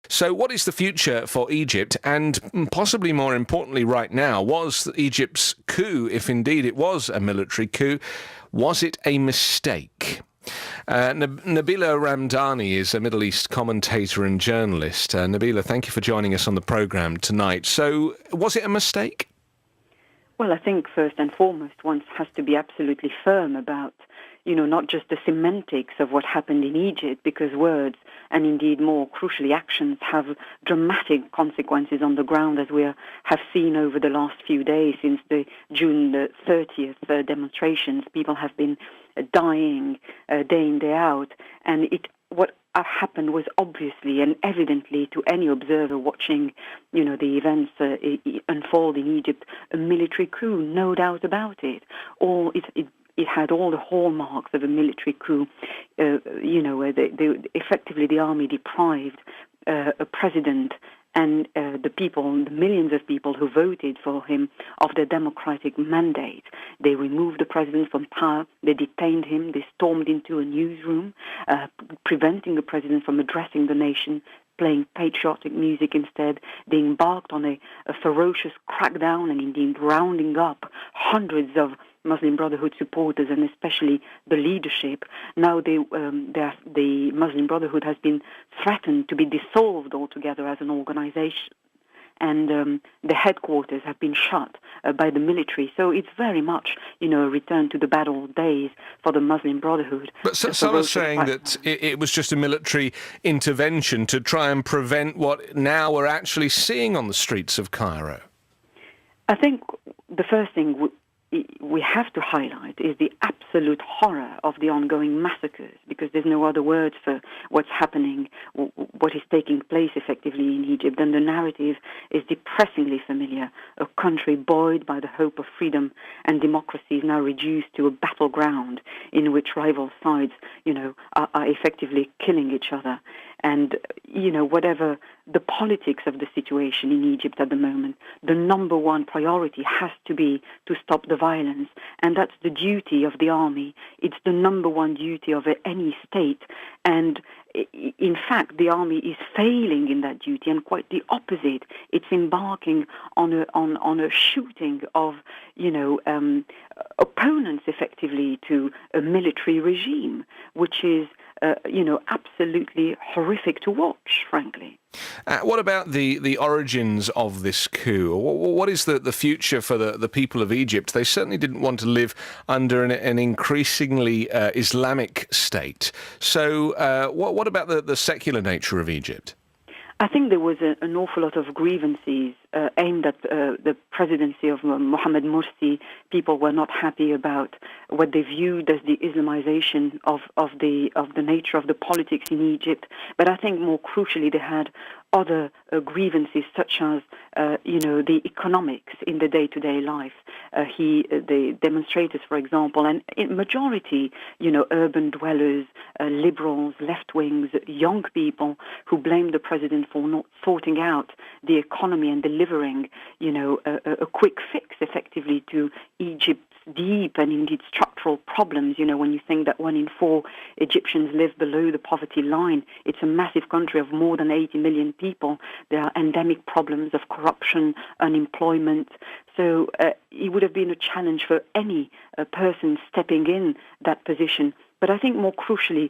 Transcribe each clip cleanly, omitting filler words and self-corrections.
So what is the future for Egypt? And possibly more importantly right now, was Egypt's coup, if indeed it was a military coup, was it a mistake? Nabila Ramdani is a Middle East commentator and journalist. Nabila, thank you for joining us on the programme tonight. So was it a mistake? Well, I think first and foremost, one has to be absolutely firm about, not just the semantics of what happened in Egypt, because words and indeed more crucially actions have dramatic consequences on the ground, as we have seen over the last few days since the June the 30th demonstrations. People have been dying day in, day out, and what happened was obviously and evidently to any observer watching, the events unfold in Egypt, a military coup, no doubt about it. It had all the hallmarks of a military coup, where effectively the army deprived a president and the millions of people who voted for him of their democratic mandate. They removed the president from power, they detained him, they stormed into a newsroom, preventing the president from addressing the nation, playing patriotic music instead. They embarked on a ferocious crackdown and indeed rounding up hundreds of Muslim Brotherhood supporters and especially the leadership. Now the Muslim Brotherhood has been threatened to be dissolved altogether as an organization, and the headquarters have been shut by the military. So it's very much, a return to the bad old days for the Muslim Brotherhood. But some are saying that it was just a military intervention to try and prevent what now we're actually seeing on the streets of Cairo. I think the first thing we have to highlight is the absolute horror of the ongoing massacres, because there's no other word for what's happening, what is taking place effectively in Egypt. And the narrative is depressingly familiar. A country buoyed by the hope of freedom and democracy is now reduced to a battleground in which rival sides, are effectively killing each other. And, whatever the politics of the situation in Egypt at the moment, the number one priority has to be to stop the violence. And that's the duty of the army. It's the number one duty of any state. And in fact, the army is failing in that duty, and quite the opposite. It's embarking on a shooting of, opponents effectively to a military regime, which is absolutely horrific to watch, frankly. What about the origins of this coup? What is the future for the people of Egypt? They certainly didn't want to live under an increasingly Islamic state. So what about the secular nature of Egypt? I think there was an awful lot of grievances aimed at the presidency of Mohamed Morsi. People were not happy about what they viewed as the Islamization of the nature of the politics in Egypt. But I think more crucially, they had other grievances, such as the economics in the day-to-day life. The demonstrators, for example, and in majority, urban dwellers, liberals, left-wings, young people who blamed the president for not sorting out the economy and delivering, a quick fix effectively to Egypt's deep and indeed structural problems. When you think that 1 in 4 Egyptians live below the poverty line, it's a massive country of more than 80 million people. There are endemic problems of corruption, unemployment. So it would have been a challenge for any person stepping in that position. But I think more crucially,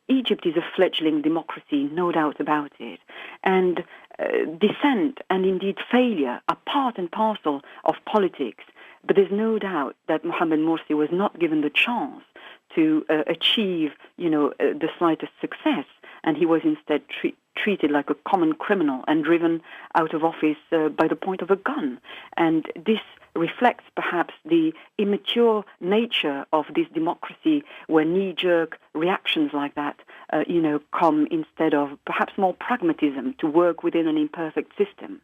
Egypt is a fledgling democracy, no doubt about it. And dissent and indeed failure are part and parcel of politics. But there's no doubt that Mohamed Morsi was not given the chance to achieve, the slightest success, and he was instead treated like a common criminal and driven out of office by the point of a gun. And this reflects perhaps the immature nature of this democracy, where knee-jerk reactions like that, come instead of perhaps more pragmatism to work within an imperfect system.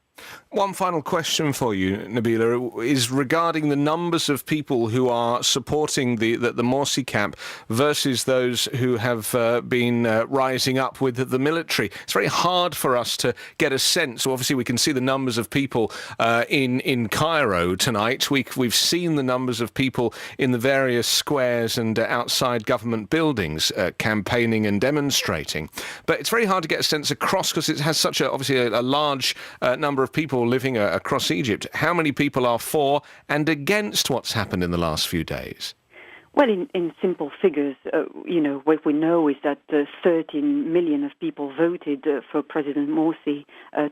One final question for you, Nabila, is regarding the numbers of people who are supporting the Morsi camp versus those who have been rising up with the military. It's very hard for us to get a sense. Obviously, we can see the numbers of people in Cairo tonight. overnight. We've seen the numbers of people in the various squares and outside government buildings campaigning and demonstrating. But it's very hard to get a sense across because it has such obviously a large number of people living across Egypt. How many people are for and against what's happened in the last few days? Well, in simple figures, what we know is that 13 million of people voted for President Morsi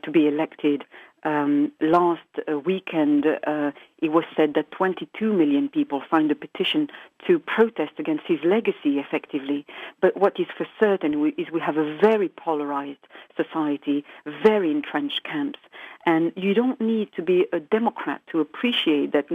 to be elected. Last weekend, it was said that 22 million people signed a petition to protest against his legacy, effectively. But what is for certain is we have a very polarized society, very entrenched camps, and you don't need to be a Democrat to appreciate that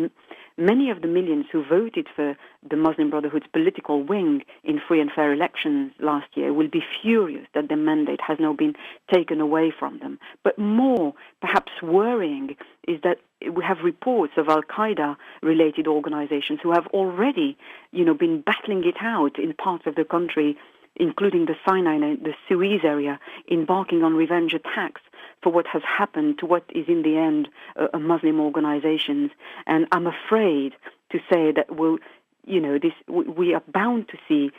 many of the millions who voted for the Muslim Brotherhood's political wing in free and fair elections last year will be furious that their mandate has now been taken away from them. But more, perhaps worrying, is that we have reports of Al-Qaeda-related organizations who have already, been battling it out in parts of the country, including the Sinai and the Suez area, embarking on revenge attacks for what has happened to what is in the end a Muslim organizations. And I'm afraid to say that we are bound to see,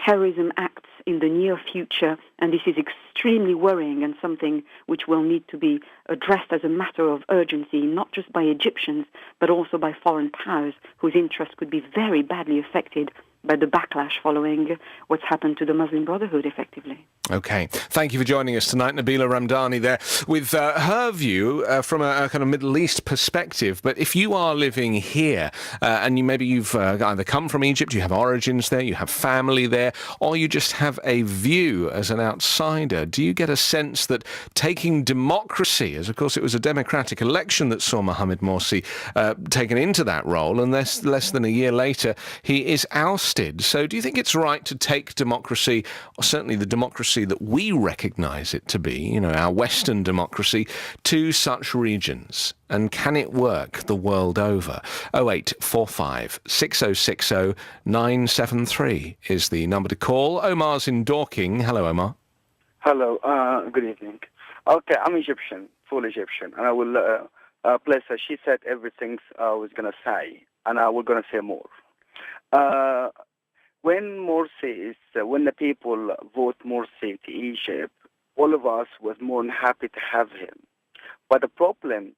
terrorism acts in the near future, and this is extremely worrying and something which will need to be addressed as a matter of urgency, not just by Egyptians, but also by foreign powers whose interests could be very badly affected by the backlash following what's happened to the Muslim Brotherhood, effectively. Okay. Thank you for joining us tonight, Nabila Ramdani there, with her view from a kind of Middle East perspective. But if you are living here and you've either come from Egypt, you have origins there, you have family there, or you just have a view as an outsider, do you get a sense that taking democracy, as of course it was a democratic election that saw Mohamed Morsi taken into that role, and less than a year later he is ousted? So do you think it's right to take democracy, or certainly the democracy that we recognise it to be, our Western democracy, to such regions? And can it work the world over? 0845 6060 973 is the number to call. Omar's in Dorking. Hello, Omar. Hello, good evening. Okay, I'm Egyptian, full Egyptian, and I will bless her. She said everything I was going to say, and I was going to say more. When the people vote Morsi to Egypt, all of us was more than happy to have him. But the problem,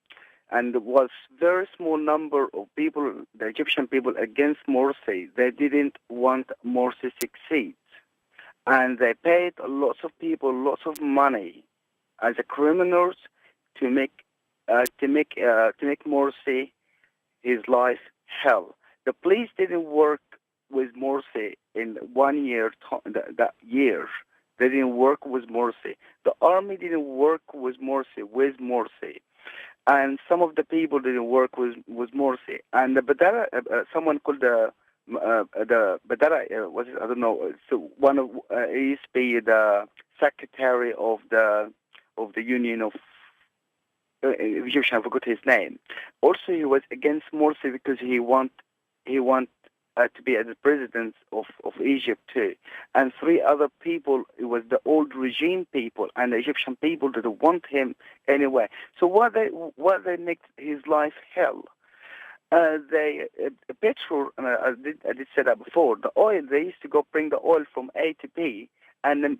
and it was very small number of people, the Egyptian people against Morsi, they didn't want Morsi to succeed. And they paid lots of people lots of money as a criminals to make Morsi his life hell. The police didn't work with Morsi in 1 year. That year, they didn't work with Morsi. The army didn't work with Morsi, and some of the people didn't work with Morsi. And the Badara, someone called the Badara, was it? I don't know. So one of he used to be the secretary of the Union of Egyptian. I forgot his name. Also, he was against Morsi because he want to be the president of Egypt too. And three other people, it was the old regime people, and the Egyptian people didn't want him anyway. So what they make his life hell? Petrol, and I did say that before, the oil, they used to go bring the oil from A to B, and then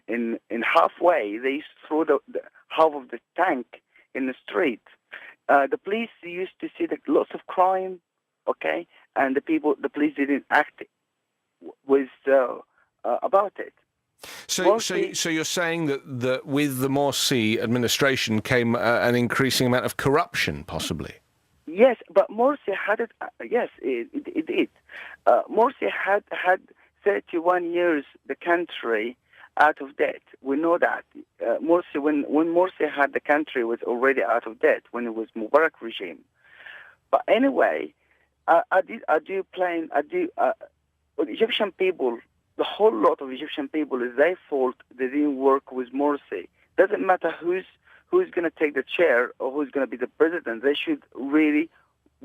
in halfway, they used to throw the half of the tank in the street. The police used to see lots of crime, okay, and the police didn't act with about it. So you're saying that with the Morsi administration came an increasing amount of corruption, possibly? Yes, but Morsi had it. Yes, it did. Morsi had 31 years the country out of debt. We know that. Morsi, when Morsi had the country, was already out of debt when it was Mubarak regime. But anyway, Egyptian people, the whole lot of Egyptian people, is their fault they didn't work with Morsi. Doesn't matter who's going to take the chair or who's going to be the president. We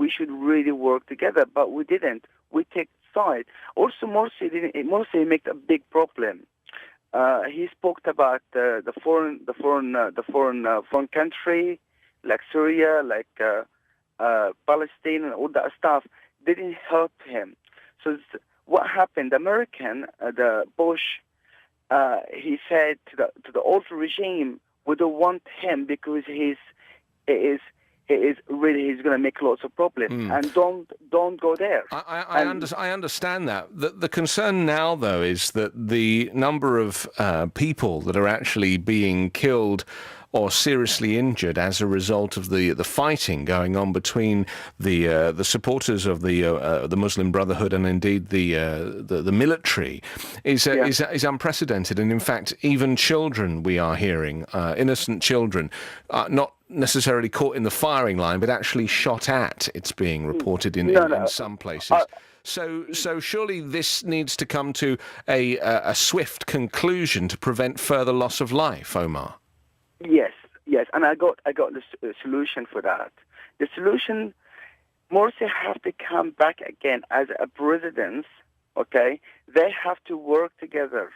should really work together, but we didn't. We take side. Also, Morsi made a big problem. He spoke about the foreign country like Syria, like Palestine and all that stuff didn't help him. So what happened? The American, the Bush, he said to the old regime, we don't want him because he's going to make lots of problems, and don't go there. I understand that. The concern now, though, is that the number of people that are actually being killed or seriously injured as a result of the fighting going on between the supporters of the Muslim Brotherhood and indeed the military is unprecedented. And in fact, even children, we are hearing, innocent children, not necessarily caught in the firing line, but actually shot at. It's being reported in some places. So surely this needs to come to a swift conclusion to prevent further loss of life, Omar. Yes, and I got the solution for that. The solution, Morsi have to come back again as a president. Okay, they have to work together.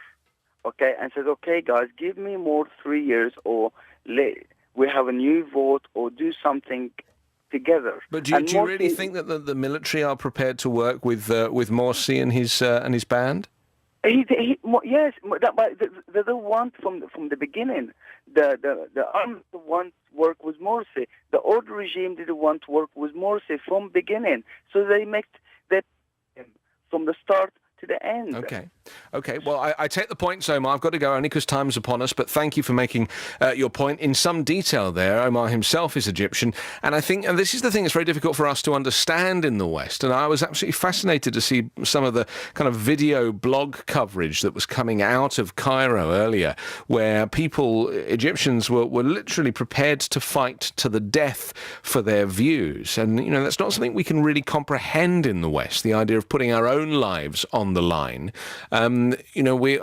Okay, and says, okay, guys, give me more 3 years, or we have a new vote, or do something together. But do you really think that the military are prepared to work with Morsi and his band? Yes, but they don't want from the beginning. The army want work with Morsi. The old regime didn't want to work with Morsi from beginning. So they make that from the start to the end. Okay. Well, I take the point, Omar. I've got to go only because time's upon us, but thank you for making your point in some detail there. Omar himself is Egyptian, and I think, and this is the thing that's very difficult for us to understand in the West, and I was absolutely fascinated to see some of the kind of video blog coverage that was coming out of Cairo earlier, where Egyptians were literally prepared to fight to the death for their views. And, that's not something we can really comprehend in the West, the idea of putting our own lives on the line. I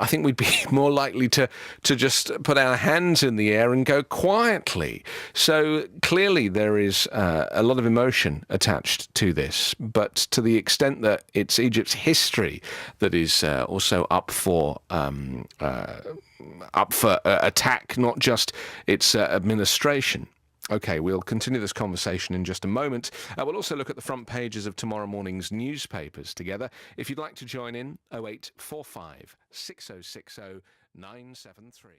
think we'd be more likely to just put our hands in the air and go quietly. So clearly there is a lot of emotion attached to this, but to the extent that it's Egypt's history that is also up for attack, not just its administration. Okay, we'll continue this conversation in just a moment. We'll also look at the front pages of tomorrow morning's newspapers together. If you'd like to join in, 0845 6060 973.